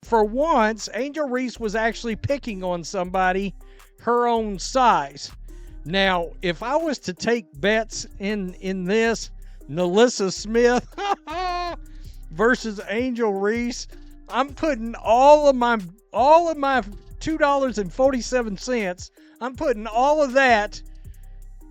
for once, Angel Reese was actually picking on somebody her own size. Now, if I was to take bets in this, NaLyssa Smith versus Angel Reese, I'm putting all of my $2.47. I'm putting all of that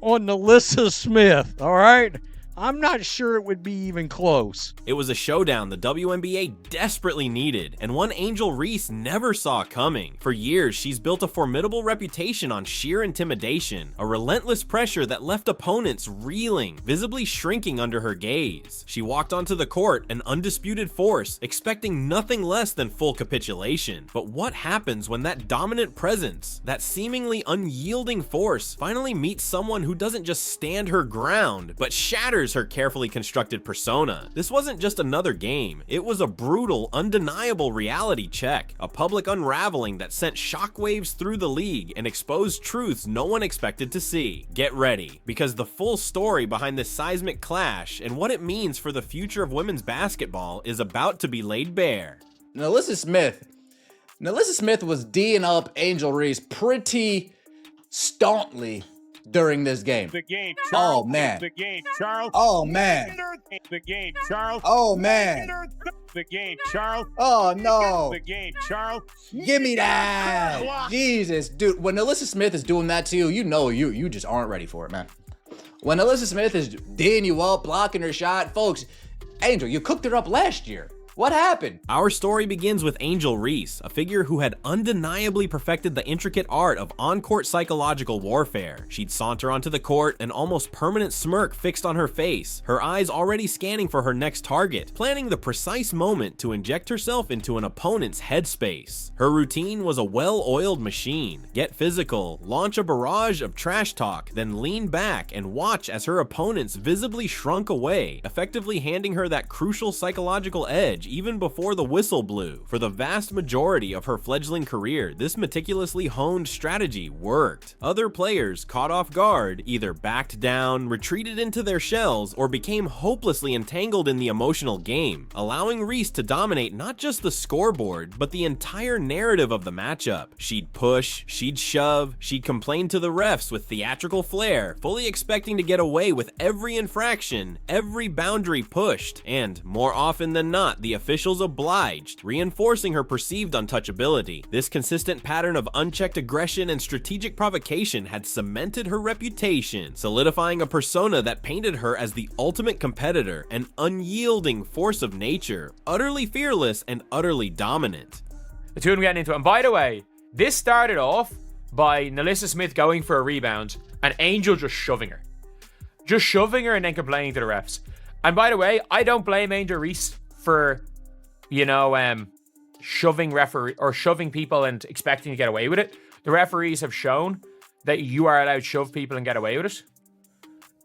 on NaLyssa Smith. All right. I'm not sure it would be even close. It was a showdown the WNBA desperately needed, and one Angel Reese never saw coming. For years, she's built a formidable reputation on sheer intimidation, a relentless pressure that left opponents reeling, visibly shrinking under her gaze. She walked onto the court, an undisputed force, expecting nothing less than full capitulation. But what happens when that dominant presence, that seemingly unyielding force, finally meets someone who doesn't just stand her ground, but shatters her carefully constructed persona? This wasn't just another game, it was a brutal, undeniable reality check, a public unraveling that sent shockwaves through the league and exposed truths no one expected to see. Get ready, because the full story behind this seismic clash and what it means for the future of women's basketball is about to be laid bare. NaLyssa Smith was D'ing up Angel Reese pretty staunchly during this game. The game, Charles. Oh, man. The game, Charles. Oh, man. The game, Charles. Oh, man. The game, Charles. Oh, no. The game, Charles. Give me that. Jesus, dude. When NaLyssa Smith is doing that to you, you know you just aren't ready for it, man. When NaLyssa Smith is D'ing you up, blocking her shot, folks, Angel, you cooked her up last year. What happened? Our story begins with Angel Reese, a figure who had undeniably perfected the intricate art of on-court psychological warfare. She'd saunter onto the court, an almost permanent smirk fixed on her face, her eyes already scanning for her next target, planning the precise moment to inject herself into an opponent's headspace. Her routine was a well-oiled machine. Get physical, launch a barrage of trash talk, then lean back and watch as her opponents visibly shrunk away, effectively handing her that crucial psychological edge even before the whistle blew. For the vast majority of her fledgling career, this meticulously honed strategy worked. Other players, caught off guard, either backed down, retreated into their shells, or became hopelessly entangled in the emotional game, allowing Reese to dominate not just the scoreboard, but the entire narrative of the matchup. She'd push, she'd shove, she'd complain to the refs with theatrical flair, fully expecting to get away with every infraction, every boundary pushed, and more often than not, the officials obliged, reinforcing her perceived untouchability. This consistent pattern of unchecked aggression and strategic provocation had cemented her reputation, solidifying a persona that painted her as the ultimate competitor, an unyielding force of nature, utterly fearless and utterly dominant. The two of them getting into it. And by the way, this started off by NaLyssa Smith going for a rebound and Angel just shoving her. Just shoving her and then complaining to the refs. And by the way, I don't blame Angel Reese for, shoving people and expecting to get away with it. The referees have shown that you are allowed to shove people and get away with it.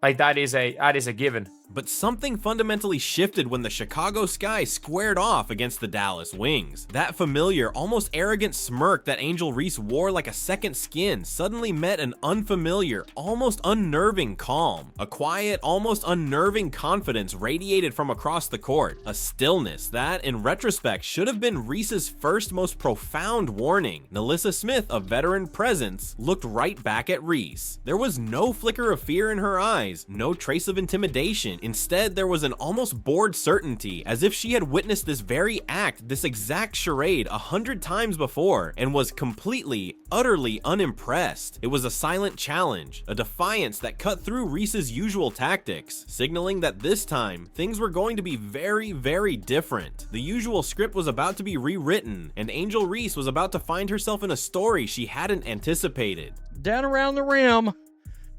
Like, that is a given. But something fundamentally shifted when the Chicago Sky squared off against the Dallas Wings. That familiar, almost arrogant smirk that Angel Reese wore like a second skin suddenly met an unfamiliar, almost unnerving calm. A quiet, almost unnerving confidence radiated from across the court. A stillness that, in retrospect, should have been Reese's first most profound warning. NaLyssa Smith, a veteran presence, looked right back at Reese. There was no flicker of fear in her eyes, no trace of intimidation. Instead, there was an almost bored certainty, as if she had witnessed this very act, this exact charade 100 times before, and was completely, utterly unimpressed. It was a silent challenge, a defiance that cut through Reese's usual tactics, signaling that this time, things were going to be very, very different. The usual script was about to be rewritten, and Angel Reese was about to find herself in a story she hadn't anticipated. Down around the rim,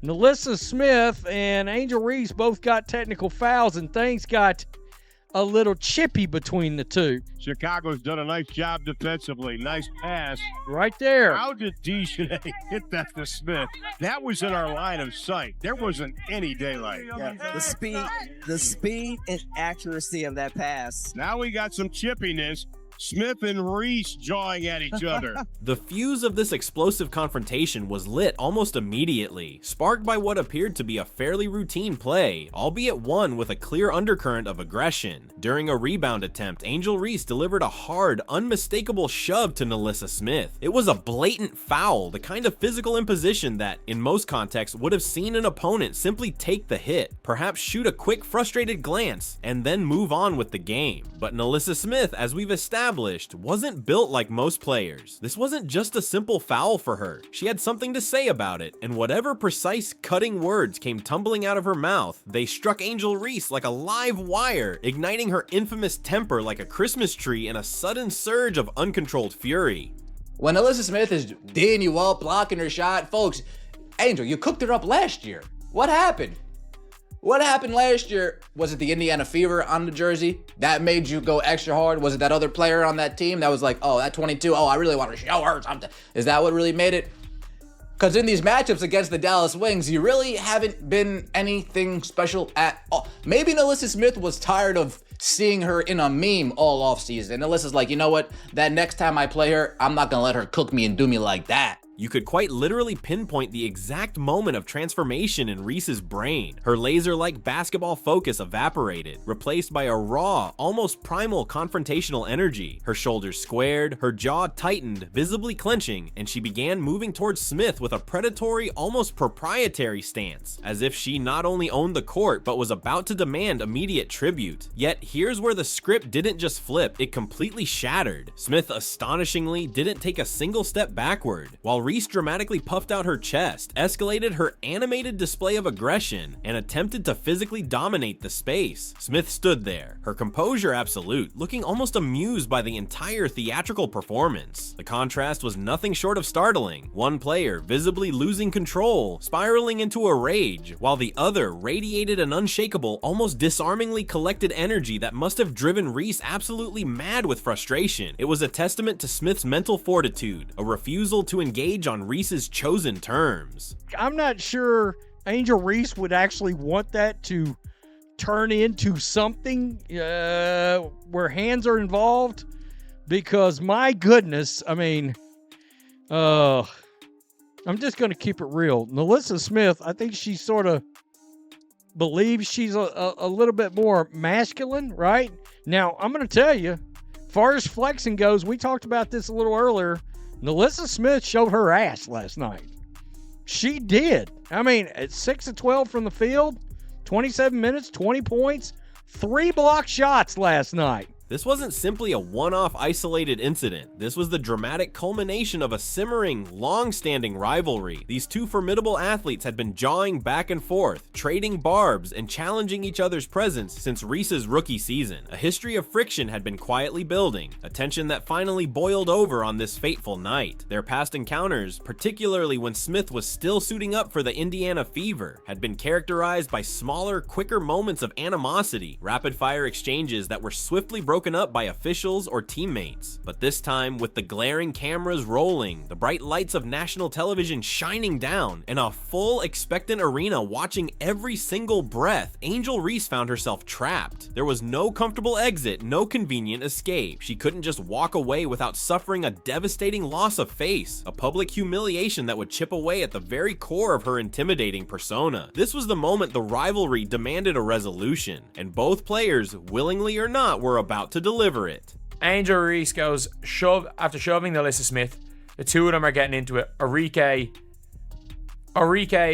NaLyssa Smith and Angel Reese both got technical fouls, and things got a little chippy between the two. Chicago's done a nice job defensively. Nice pass. Right there. How did Dejournay hit that to Smith? That was in our line of sight. There wasn't any daylight. Yeah, the speed and accuracy of that pass. Now we got some chippiness. Smith and Reese jawing at each other. The fuse of this explosive confrontation was lit almost immediately, sparked by what appeared to be a fairly routine play, albeit one with a clear undercurrent of aggression. During a rebound attempt, Angel Reese delivered a hard, unmistakable shove to NaLyssa Smith. It was a blatant foul, the kind of physical imposition that, in most contexts, would have seen an opponent simply take the hit, perhaps shoot a quick, frustrated glance, and then move on with the game. But NaLyssa Smith, as we've established, wasn't built like most players. This wasn't just a simple foul for her. She had something to say about it, and whatever precise, cutting words came tumbling out of her mouth, they struck Angel Reese like a live wire, igniting her infamous temper like a Christmas tree in a sudden surge of uncontrolled fury. When NaLyssa Smith is D'ing you up, blocking her shot, folks, Angel, you cooked her up last year. What happened? What happened last year? Was it the Indiana Fever on the jersey? That made you go extra hard? Was it that other player on that team that was like, oh, that 22, oh, I really want to show her something? Is that what really made it? Because in these matchups against the Dallas Wings, you really haven't been anything special at all. Maybe NaLyssa Smith was tired of seeing her in a meme all offseason. NaLyssa's like, you know what? That next time I play her, I'm not going to let her cook me and do me like that. You could quite literally pinpoint the exact moment of transformation in Reese's brain. Her laser-like basketball focus evaporated, replaced by a raw, almost primal confrontational energy. Her shoulders squared, her jaw tightened, visibly clenching, and she began moving towards Smith with a predatory, almost proprietary stance, as if she not only owned the court, but was about to demand immediate tribute. Yet here's where the script didn't just flip, it completely shattered. Smith astonishingly didn't take a single step backward, while Reese dramatically puffed out her chest, escalated her animated display of aggression, and attempted to physically dominate the space. Smith stood there, her composure absolute, looking almost amused by the entire theatrical performance. The contrast was nothing short of startling, one player visibly losing control, spiraling into a rage, while the other radiated an unshakable, almost disarmingly collected energy that must have driven Reese absolutely mad with frustration. It was a testament to Smith's mental fortitude, a refusal to engage on Reese's chosen terms. I'm not sure Angel Reese would actually want that to turn into something where hands are involved, because my goodness, I mean, I'm just going to keep it real. NaLyssa Smith, I think she sort of believes she's a little bit more masculine, right? Now, I'm going to tell you, as far as flexing goes, we talked about this a little earlier, NaLyssa Smith showed her ass last night. She did. I mean, at 6 of 12 from the field, 27 minutes, 20 points, 3 block shots last night. This wasn't simply a one-off isolated incident. This was the dramatic culmination of a simmering, long-standing rivalry. These two formidable athletes had been jawing back and forth, trading barbs, and challenging each other's presence since Reese's rookie season. A history of friction had been quietly building, a tension that finally boiled over on this fateful night. Their past encounters, particularly when Smith was still suiting up for the Indiana Fever, had been characterized by smaller, quicker moments of animosity, rapid-fire exchanges that were swiftly broken up by officials or teammates. But this time, with the glaring cameras rolling, the bright lights of national television shining down, and a full expectant arena watching every single breath, Angel Reese found herself trapped. There was no comfortable exit, no convenient escape. She couldn't just walk away without suffering a devastating loss of face, a public humiliation that would chip away at the very core of her intimidating persona. This was the moment the rivalry demanded a resolution, and both players, willingly or not, were about to deliver it. Angel Reese goes after shoving NaLyssa Smith. The two of them are getting into it. Arike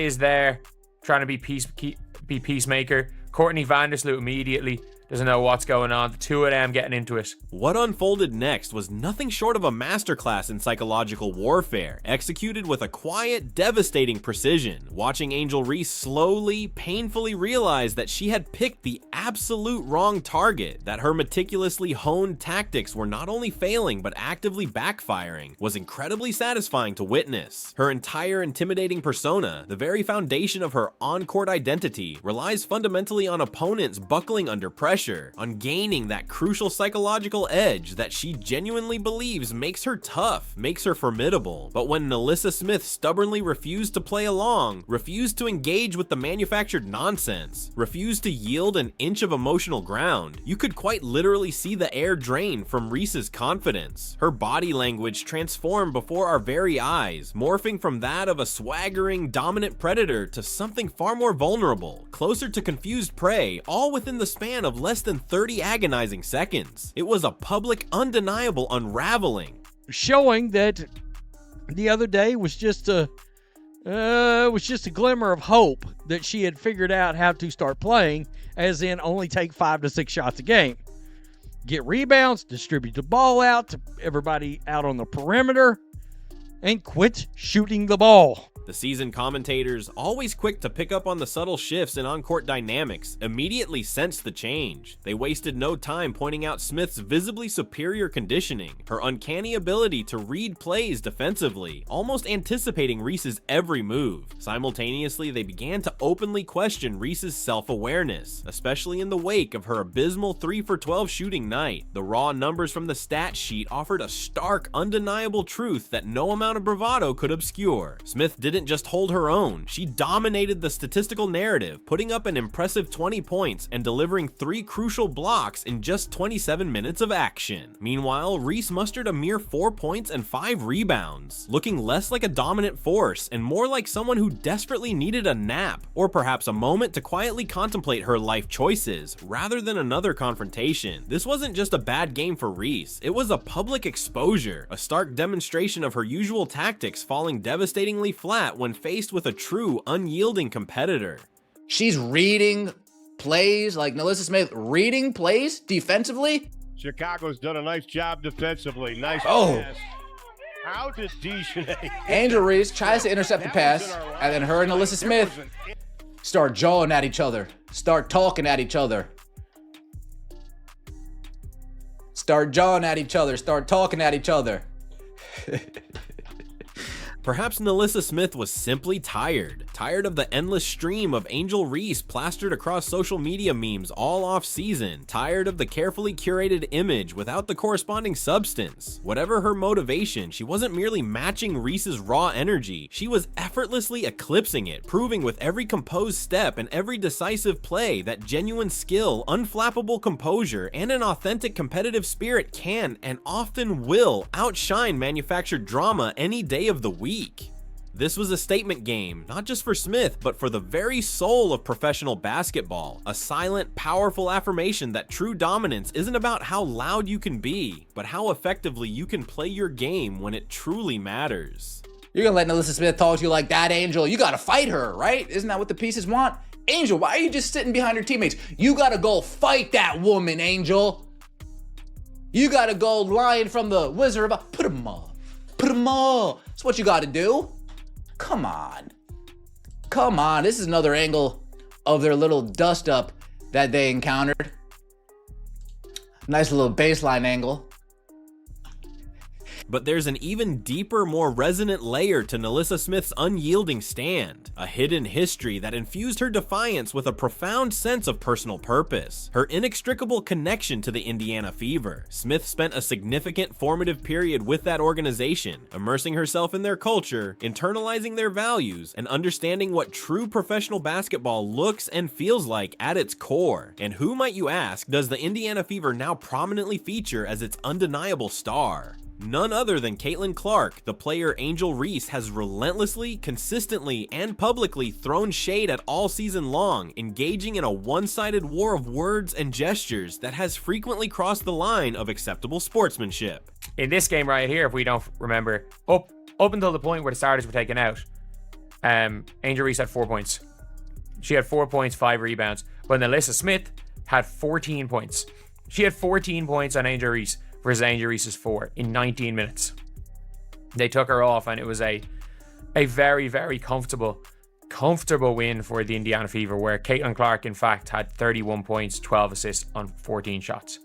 is there trying to be peacemaker. Courtney Vandersloot immediately doesn't know what's going on. The two of them getting into it. What unfolded next was nothing short of a masterclass in psychological warfare, executed with a quiet, devastating precision. Watching Angel Reese slowly, painfully realize that she had picked the absolute wrong target, that her meticulously honed tactics were not only failing but actively backfiring, was incredibly satisfying to witness. Her entire intimidating persona, the very foundation of her on-court identity, relies fundamentally on opponents buckling under pressure. pressure, on gaining that crucial psychological edge that she genuinely believes makes her tough, makes her formidable. But when NaLyssa Smith stubbornly refused to play along, refused to engage with the manufactured nonsense, refused to yield an inch of emotional ground, you could quite literally see the air drain from Reese's confidence. Her body language transformed before our very eyes, morphing from that of a swaggering, dominant predator to something far more vulnerable, closer to confused prey, all within the span of less than 30 agonizing seconds. It was a public, undeniable unraveling. Showing that the other day was just a glimmer of hope that she had figured out how to start playing, as in only take 5 to 6 shots a game. Get rebounds, distribute the ball out to everybody out on the perimeter, and quit shooting the ball. The seasoned commentators, always quick to pick up on the subtle shifts in on-court dynamics, immediately sensed the change. They wasted no time pointing out Smith's visibly superior conditioning, her uncanny ability to read plays defensively, almost anticipating Reese's every move. Simultaneously, they began to openly question Reese's self-awareness, especially in the wake of her abysmal 3 for 12 shooting night. The raw numbers from the stat sheet offered a stark, undeniable truth that no amount of bravado could obscure. Smith didn't just hold her own, she dominated the statistical narrative, putting up an impressive 20 points and delivering 3 crucial blocks in just 27 minutes of action. Meanwhile, Reese mustered a mere 4 points and 5 rebounds, looking less like a dominant force and more like someone who desperately needed a nap, or perhaps a moment to quietly contemplate her life choices, rather than another confrontation. This wasn't just a bad game for Reese, it was a public exposure, a stark demonstration of her usual tactics falling devastatingly flat when faced with a true, unyielding competitor. She's reading plays, like NaLyssa Smith reading plays defensively. Chicago's done a nice job defensively. Nice Oh. pass. How did Dejanay? Angel Reese tries to intercept the pass, and then her and NaLyssa Smith start jawing at each other, start talking at each other. Start jawing at each other, start talking at each other. Perhaps NaLyssa Smith was simply tired of the endless stream of Angel Reese plastered across social media memes all off season, tired of the carefully curated image without the corresponding substance. Whatever her motivation, she wasn't merely matching Reese's raw energy, she was effortlessly eclipsing it, proving with every composed step and every decisive play that genuine skill, unflappable composure, and an authentic competitive spirit can and often will outshine manufactured drama any day of the week. This was a statement game, not just for Smith, but for the very soul of professional basketball. A silent, powerful affirmation that true dominance isn't about how loud you can be, but how effectively you can play your game when it truly matters. You're gonna let NaLyssa Smith talk to you like that, Angel? You gotta fight her, right? Isn't that what the pieces want? Angel, why are you just sitting behind her teammates? You gotta go fight that woman, Angel. You gotta go lying from the Wizard of... Put him up. Put him up. That's what you gotta do. Come on. Come on. This is another angle of their little dust-up that they encountered. Nice little baseline angle. But there's an even deeper, more resonant layer to NaLyssa Smith's unyielding stand, a hidden history that infused her defiance with a profound sense of personal purpose, her inextricable connection to the Indiana Fever. Smith spent a significant formative period with that organization, immersing herself in their culture, internalizing their values, and understanding what true professional basketball looks and feels like at its core. And who, might you ask, does the Indiana Fever now prominently feature as its undeniable star? None other than Caitlin Clark, the player Angel Reese has relentlessly, consistently, and publicly thrown shade at all season long, engaging in a one-sided war of words and gestures that has frequently crossed the line of acceptable sportsmanship. In this game right here, if we don't remember, up until the point where the starters were taken out, Angel Reese had 4 points. She had 4 points, 5 rebounds, but NaLyssa Smith had 14 points. She had 14 points on Angel Reese versus Angel Reese's 4 in 19 minutes. They took her off, and it was a very, very comfortable win for the Indiana Fever, where Caitlin Clark, in fact, had 31 points, 12 assists on 14 shots.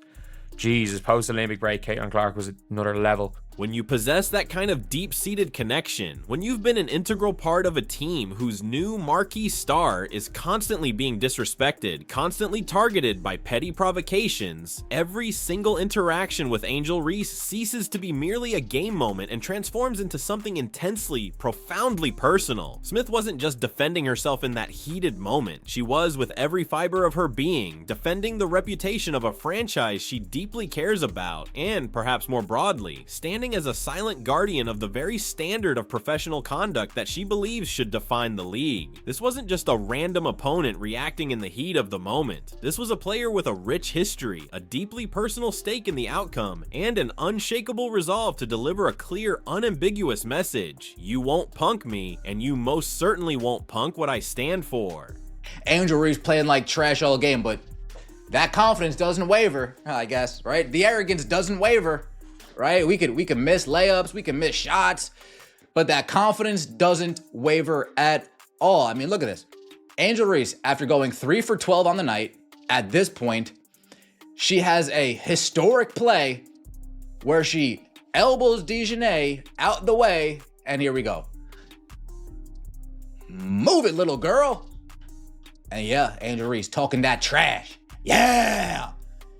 Jesus, post-Olympic break, Caitlin Clark was another level. When you possess that kind of deep-seated connection, when you've been an integral part of a team whose new marquee star is constantly being disrespected, constantly targeted by petty provocations, every single interaction with Angel Reese ceases to be merely a game moment and transforms into something intensely, profoundly personal. Smith wasn't just defending herself in that heated moment. She was, with every fiber of her being, defending the reputation of a franchise she deeply cares about, and, perhaps more broadly, standing as a silent guardian of the very standard of professional conduct that she believes should define the league. This wasn't just a random opponent reacting in the heat of the moment. This was a player with a rich history, a deeply personal stake in the outcome, and an unshakable resolve to deliver a clear, unambiguous message. You won't punk me, and you most certainly won't punk what I stand for. Angel Reese playing like trash all game, but that confidence doesn't waver, I guess, right? The arrogance doesn't waver, right? We could miss layups, we can miss shots, but that confidence doesn't waver at all. I mean, look at this. Angel Reese, after going 3 for 12 on the night, at this point, she has a historic play where she elbows Dejanay out the way, and here we go. Move it, little girl. And yeah, Angel Reese talking that trash. Yeah,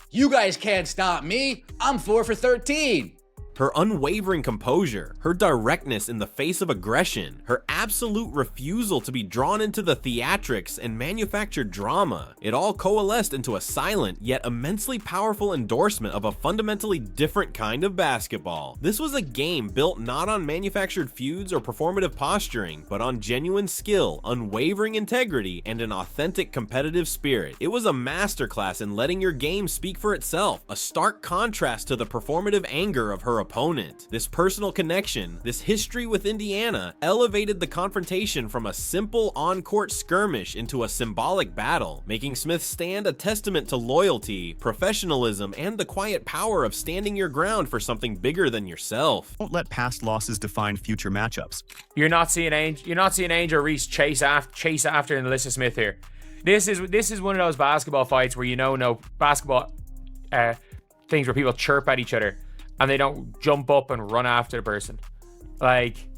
you guys can't stop me. I'm 4 for 13. Her unwavering composure, her directness in the face of aggression, her absolute refusal to be drawn into the theatrics and manufactured drama, it all coalesced into a silent yet immensely powerful endorsement of a fundamentally different kind of basketball. This was a game built not on manufactured feuds or performative posturing, but on genuine skill, unwavering integrity, and an authentic competitive spirit. It was a masterclass in letting your game speak for itself, a stark contrast to the performative anger of her opponent. This personal connection, this history with Indiana, elevated the confrontation from a simple on-court skirmish into a symbolic battle, making Smith stand a testament to loyalty, professionalism, and the quiet power of standing your ground for something bigger than yourself. Don't let past losses define future matchups. You're not seeing Angel Reese chase after NaLyssa Smith here. This is one of those basketball fights where no basketball things where people chirp at each other and they don't jump up and run after the person. Like,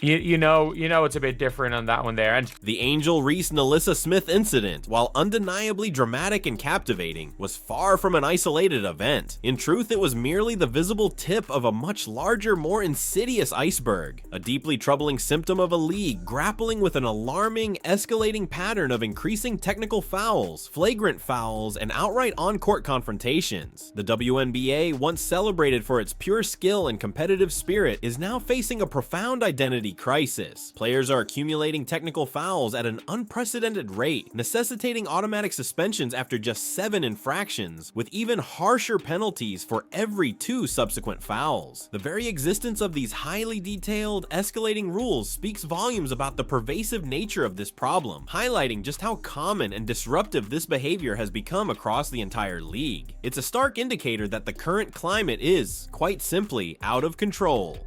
you know it's a bit different on that one there. And the Angel Reese NaLyssa Smith incident, while undeniably dramatic and captivating, was far from an isolated event. In truth, it was merely the visible tip of a much larger, more insidious iceberg, a deeply troubling symptom of a league grappling with an alarming, escalating pattern of increasing technical fouls, flagrant fouls, and outright on-court confrontations. The WNBA, once celebrated for its pure skill and competitive spirit, is now facing a profound identity crisis. Players are accumulating technical fouls at an unprecedented rate, necessitating automatic suspensions after just 7 infractions, with even harsher penalties for every 2 subsequent fouls. The very existence of these highly detailed, escalating rules speaks volumes about the pervasive nature of this problem, highlighting just how common and disruptive this behavior has become across the entire league. It's a stark indicator that the current climate is, quite simply, out of control.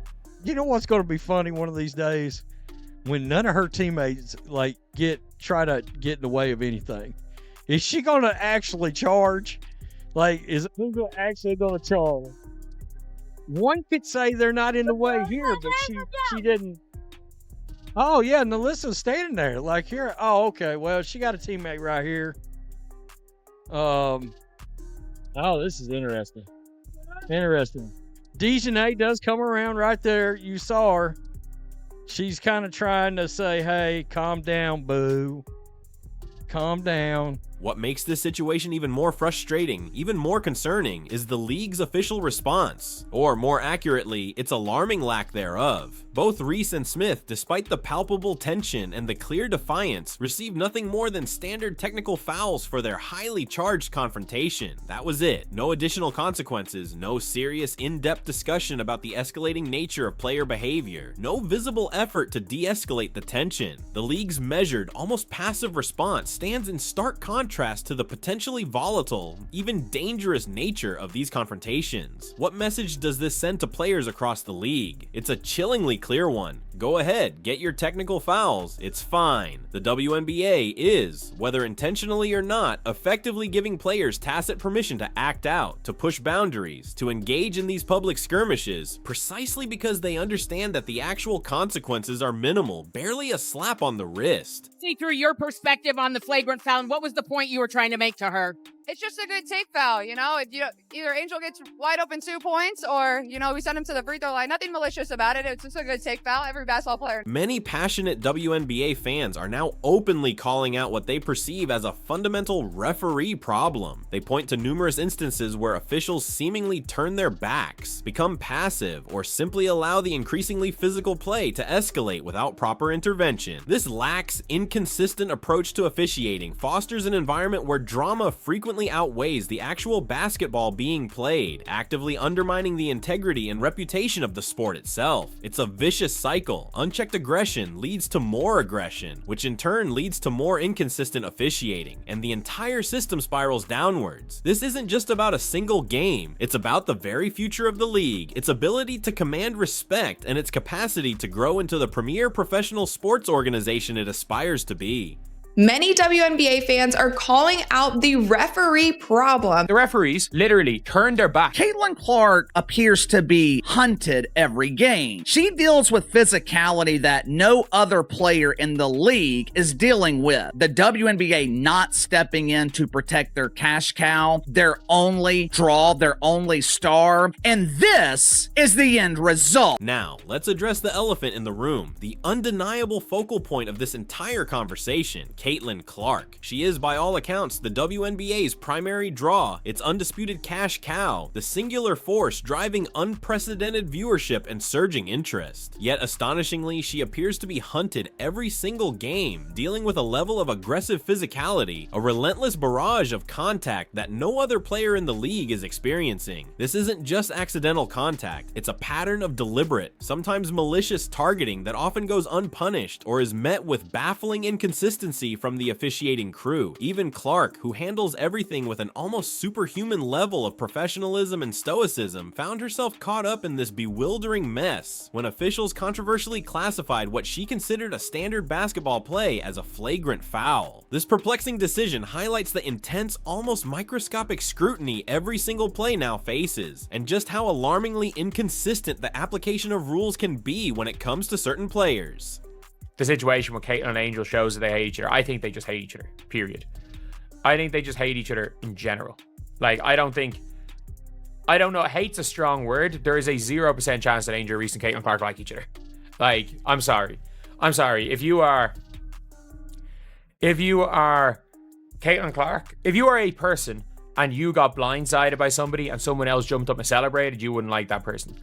You know what's going to be funny one of these days? When none of her teammates try to get in the way of anything. Is she going to actually charge? Like, is who actually going to charge? One could say they're not in the way here, but she didn't. Oh yeah, NaLyssa's standing there like here. Oh, okay. Well, she got a teammate right here. Oh, this is interesting. Dejanay does come around right there. You saw her. She's kind of trying to say, hey, calm down, boo. Calm down. What makes this situation even more frustrating, even more concerning, is the league's official response, or more accurately, its alarming lack thereof. Both Reese and Smith, despite the palpable tension and the clear defiance, received nothing more than standard technical fouls for their highly charged confrontation. That was it. No additional consequences, no serious in-depth discussion about the escalating nature of player behavior, no visible effort to de-escalate the tension. The league's measured, almost passive response stands in stark contrast to the potentially volatile, even dangerous nature of these confrontations. What message does this send to players across the league? It's a chillingly clear one. Go ahead, get your technical fouls, it's fine. The WNBA is, whether intentionally or not, effectively giving players tacit permission to act out, to push boundaries, to engage in these public skirmishes, precisely because they understand that the actual consequences are minimal, barely a slap on the wrist. See through your perspective on the flagrant foul, and what was the point you were trying to make to her? It's just a good take foul, you know? Either Angel gets wide open 2 points or, we send him to the free throw line. Nothing malicious about it. It's just a good take foul. Every basketball player. Many passionate WNBA fans are now openly calling out what they perceive as a fundamental referee problem. They point to numerous instances where officials seemingly turn their backs, become passive, or simply allow the increasingly physical play to escalate without proper intervention. This lax, inconsistent approach to officiating fosters an environment where drama frequently outweighs the actual basketball being played, actively undermining the integrity and reputation of the sport itself. It's a vicious cycle. Unchecked aggression leads to more aggression, which in turn leads to more inconsistent officiating, and the entire system spirals downwards. This isn't just about a single game, it's about the very future of the league, its ability to command respect, and its capacity to grow into the premier professional sports organization it aspires to be. Many WNBA fans are calling out the referee problem. The referees literally turned their back. Caitlin Clark appears to be hunted every game. She deals with physicality that no other player in the league is dealing with. The WNBA not stepping in to protect their cash cow, their only draw, their only star, and this is the end result. Now, let's address the elephant in the room, the undeniable focal point of this entire conversation. Caitlin Clark. She is, by all accounts, the WNBA's primary draw, its undisputed cash cow, the singular force driving unprecedented viewership and surging interest. Yet, astonishingly, she appears to be hunted every single game, dealing with a level of aggressive physicality, a relentless barrage of contact that no other player in the league is experiencing. This isn't just accidental contact, it's a pattern of deliberate, sometimes malicious targeting that often goes unpunished or is met with baffling inconsistency from the officiating crew. Even Clark, who handles everything with an almost superhuman level of professionalism and stoicism, found herself caught up in this bewildering mess when officials controversially classified what she considered a standard basketball play as a flagrant foul. This perplexing decision highlights the intense, almost microscopic scrutiny every single play now faces, and just how alarmingly inconsistent the application of rules can be when it comes to certain players. The situation with Caitlin and Angel shows that they hate each other. I think they just hate each other, period. I think they just hate each other in general. Like, I don't know, hate's a strong word. There is a 0% chance that Angel Reese and Caitlin Clark like each other. Like, I'm sorry. If you are Caitlin Clark, if you are a person and you got blindsided by somebody and someone else jumped up and celebrated, you wouldn't like that person.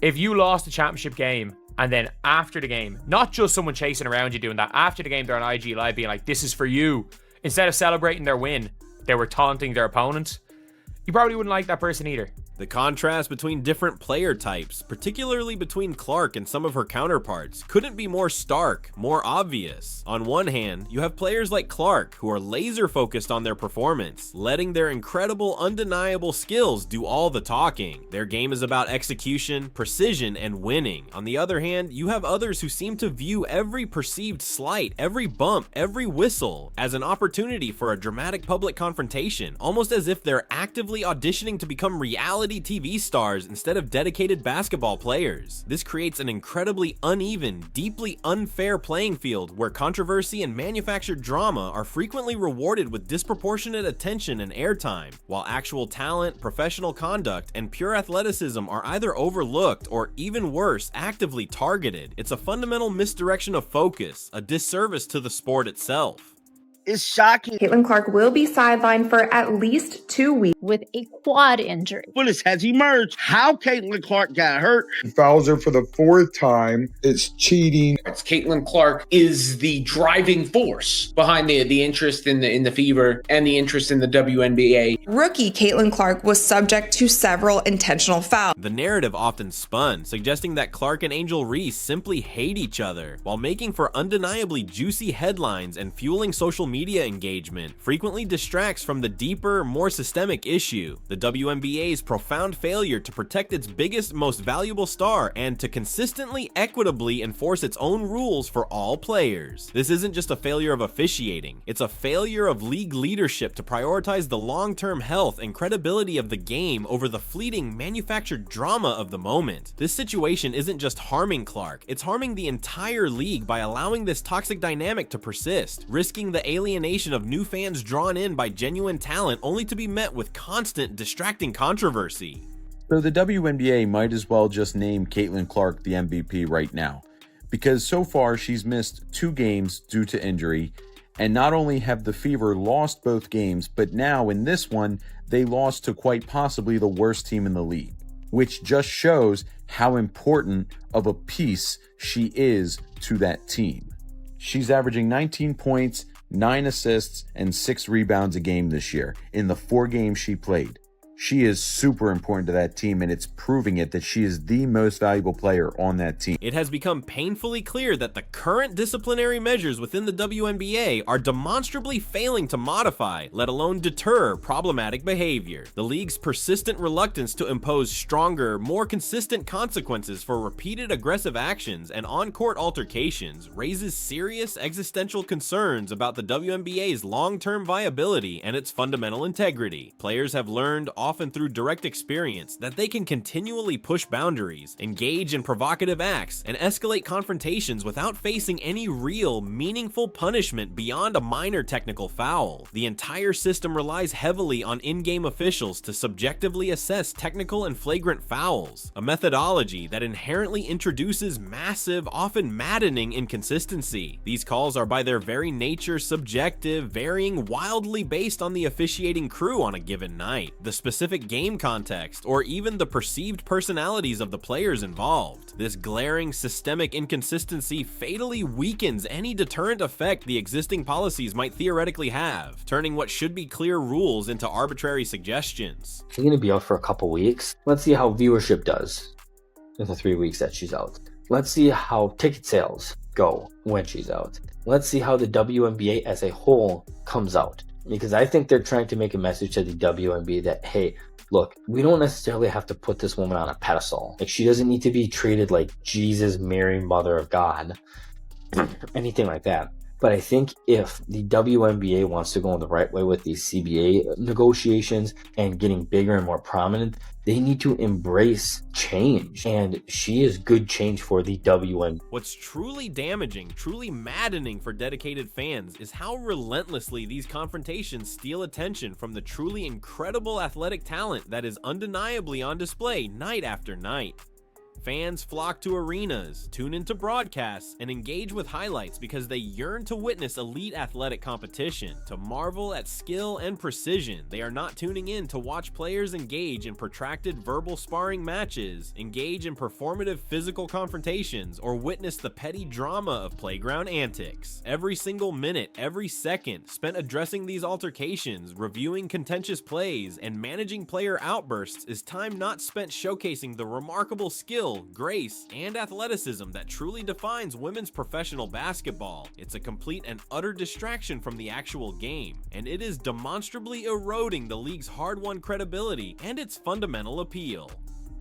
If you lost a championship game and then after the game, not just someone chasing around you doing that, after the game they're on IG Live being like, this is for you, instead of celebrating their win, they were taunting their opponent, you probably wouldn't like that person either. The contrast between different player types, particularly between Clark and some of her counterparts, couldn't be more stark, more obvious. On one hand, you have players like Clark who are laser focused on their performance, letting their incredible, undeniable skills do all the talking. Their game is about execution, precision, and winning. On the other hand, you have others who seem to view every perceived slight, every bump, every whistle as an opportunity for a dramatic public confrontation, almost as if they're actively auditioning to become reality TV stars instead of dedicated basketball players. This creates an incredibly uneven, deeply unfair playing field where controversy and manufactured drama are frequently rewarded with disproportionate attention and airtime, while actual talent, professional conduct, and pure athleticism are either overlooked or, even worse, actively targeted. It's a fundamental misdirection of focus, a disservice to the sport itself. It's shocking. Caitlin Clark will be sidelined for at least 2 weeks with a quad injury. Bullets has emerged. How Caitlin Clark got hurt. He fouls her for the 4th time. It's cheating. It's Caitlin Clark is the driving force behind the interest in the Fever and the interest in the WNBA. Rookie Caitlin Clark was subject to several intentional fouls. The narrative often spun, suggesting that Clark and Angel Reese simply hate each other, while making for undeniably juicy headlines and fueling social media engagement frequently distracts from the deeper, more systemic issue: the WNBA's profound failure to protect its biggest, most valuable star and to consistently, equitably enforce its own rules for all players. This isn't just a failure of officiating, it's a failure of league leadership to prioritize the long-term health and credibility of the game over the fleeting, manufactured drama of the moment. This situation isn't just harming Clark, it's harming the entire league by allowing this toxic dynamic to persist, risking the alienation of new fans drawn in by genuine talent only to be met with constant, distracting controversy. So the WNBA might as well just name Caitlin Clark the MVP right now, because so far she's missed 2 games due to injury, and not only have the Fever lost both games, but now in this one, they lost to quite possibly the worst team in the league, which just shows how important of a piece she is to that team. She's averaging 19 points, 9 assists, and 6 rebounds a game this year in the 4 games she played. She is super important to that team, and it's proving it that she is the most valuable player on that team. It has become painfully clear that the current disciplinary measures within the WNBA are demonstrably failing to modify, let alone deter, problematic behavior. The league's persistent reluctance to impose stronger, more consistent consequences for repeated aggressive actions and on-court altercations raises serious existential concerns about the WNBA's long-term viability and its fundamental integrity. Players have learned, often through direct experience, that they can continually push boundaries, engage in provocative acts, and escalate confrontations without facing any real, meaningful punishment beyond a minor technical foul. The entire system relies heavily on in-game officials to subjectively assess technical and flagrant fouls, a methodology that inherently introduces massive, often maddening inconsistency. These calls are by their very nature subjective, varying wildly based on the officiating crew on a given night, the specific game context, or even the perceived personalities of the players involved. This glaring systemic inconsistency fatally weakens any deterrent effect the existing policies might theoretically have, turning what should be clear rules into arbitrary suggestions. She's going to be out for a couple weeks. Let's see how viewership does in the 3 weeks that she's out. Let's see how ticket sales go when she's out. Let's see how the WNBA as a whole comes out. Because I think they're trying to make a message to the WNBA that, hey, look, we don't necessarily have to put this woman on a pedestal. Like, she doesn't need to be treated like Jesus, Mary, Mother of God, anything like that. But I think if the WNBA wants to go in the right way with these CBA negotiations and getting bigger and more prominent, they need to embrace change. And she is good change for the WNBA. What's truly damaging, truly maddening for dedicated fans is how relentlessly these confrontations steal attention from the truly incredible athletic talent that is undeniably on display night after night. Fans flock to arenas, tune into broadcasts, and engage with highlights because they yearn to witness elite athletic competition, to marvel at skill and precision. They are not tuning in to watch players engage in protracted verbal sparring matches, engage in performative physical confrontations, or witness the petty drama of playground antics. Every single minute, every second spent addressing these altercations, reviewing contentious plays, and managing player outbursts is time not spent showcasing the remarkable skill, grace, and athleticism that truly defines women's professional basketball. It's a complete and utter distraction from the actual game, and it is demonstrably eroding the league's hard-won credibility and its fundamental appeal.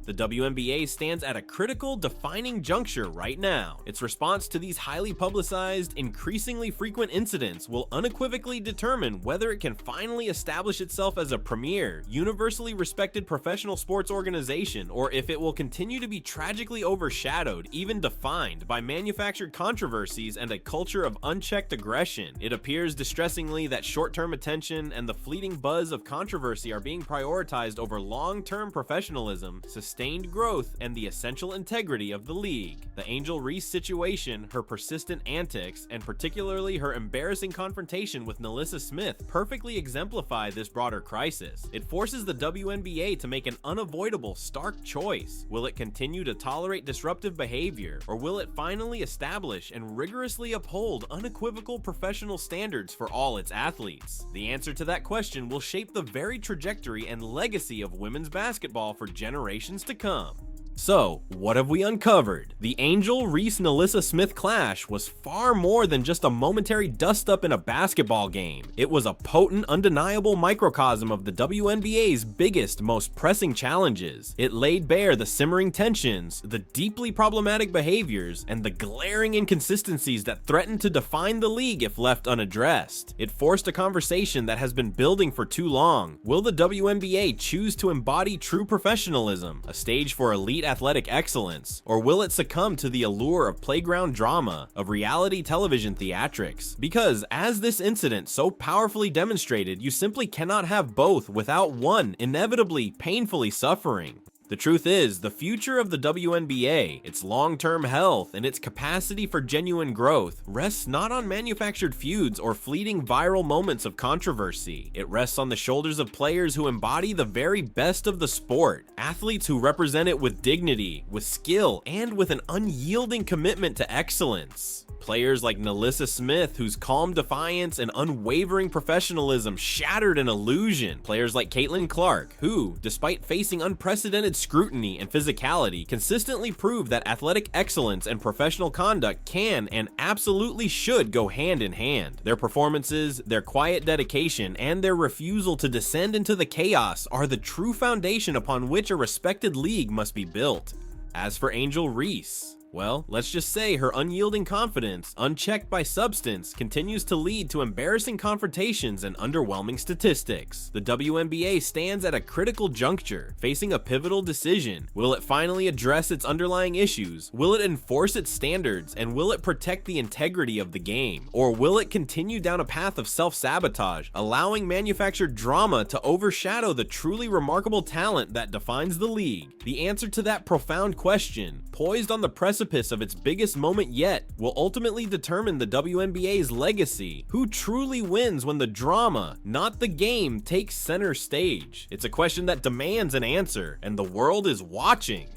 The WNBA stands at a critical, defining juncture right now. Its response to these highly publicized, increasingly frequent incidents will unequivocally determine whether it can finally establish itself as a premier, universally respected professional sports organization, or if it will continue to be tragically overshadowed, even defined, by manufactured controversies and a culture of unchecked aggression. It appears distressingly that short-term attention and the fleeting buzz of controversy are being prioritized over long-term professionalism, sustained growth, and the essential integrity of the league. The Angel Reese situation, her persistent antics, and particularly her embarrassing confrontation with NaLyssa Smith perfectly exemplify this broader crisis. It forces the WNBA to make an unavoidable, stark choice. Will it continue to tolerate disruptive behavior, or will it finally establish and rigorously uphold unequivocal professional standards for all its athletes? The answer to that question will shape the very trajectory and legacy of women's basketball for generations to come. So, what have we uncovered? The Angel Reese NaLyssa Smith clash was far more than just a momentary dust-up in a basketball game. It was a potent, undeniable microcosm of the WNBA's biggest, most pressing challenges. It laid bare the simmering tensions, the deeply problematic behaviors, and the glaring inconsistencies that threatened to define the league if left unaddressed. It forced a conversation that has been building for too long. Will the WNBA choose to embody true professionalism, a stage for elite athletic excellence, or will it succumb to the allure of playground drama, of reality television theatrics? Because, as this incident so powerfully demonstrated, you simply cannot have both without one inevitably, painfully suffering. The truth is, the future of the WNBA, its long-term health, and its capacity for genuine growth rests not on manufactured feuds or fleeting viral moments of controversy. It rests on the shoulders of players who embody the very best of the sport, athletes who represent it with dignity, with skill, and with an unyielding commitment to excellence. Players like NaLyssa Smith, whose calm defiance and unwavering professionalism shattered an illusion. Players like Caitlin Clark, who, despite facing unprecedented scrutiny and physicality, consistently proved that athletic excellence and professional conduct can and absolutely should go hand in hand. Their performances, their quiet dedication, and their refusal to descend into the chaos are the true foundation upon which a respected league must be built. As for Angel Reese, well, let's just say her unyielding confidence, unchecked by substance, continues to lead to embarrassing confrontations and underwhelming statistics. The WNBA stands at a critical juncture, facing a pivotal decision. Will it finally address its underlying issues? Will it enforce its standards? And will it protect the integrity of the game? Or will it continue down a path of self-sabotage, allowing manufactured drama to overshadow the truly remarkable talent that defines the league? The answer to that profound question, poised on the precipice of its biggest moment yet, will ultimately determine the WNBA's legacy. Who truly wins when the drama, not the game, takes center stage? It's a question that demands an answer, and the world is watching.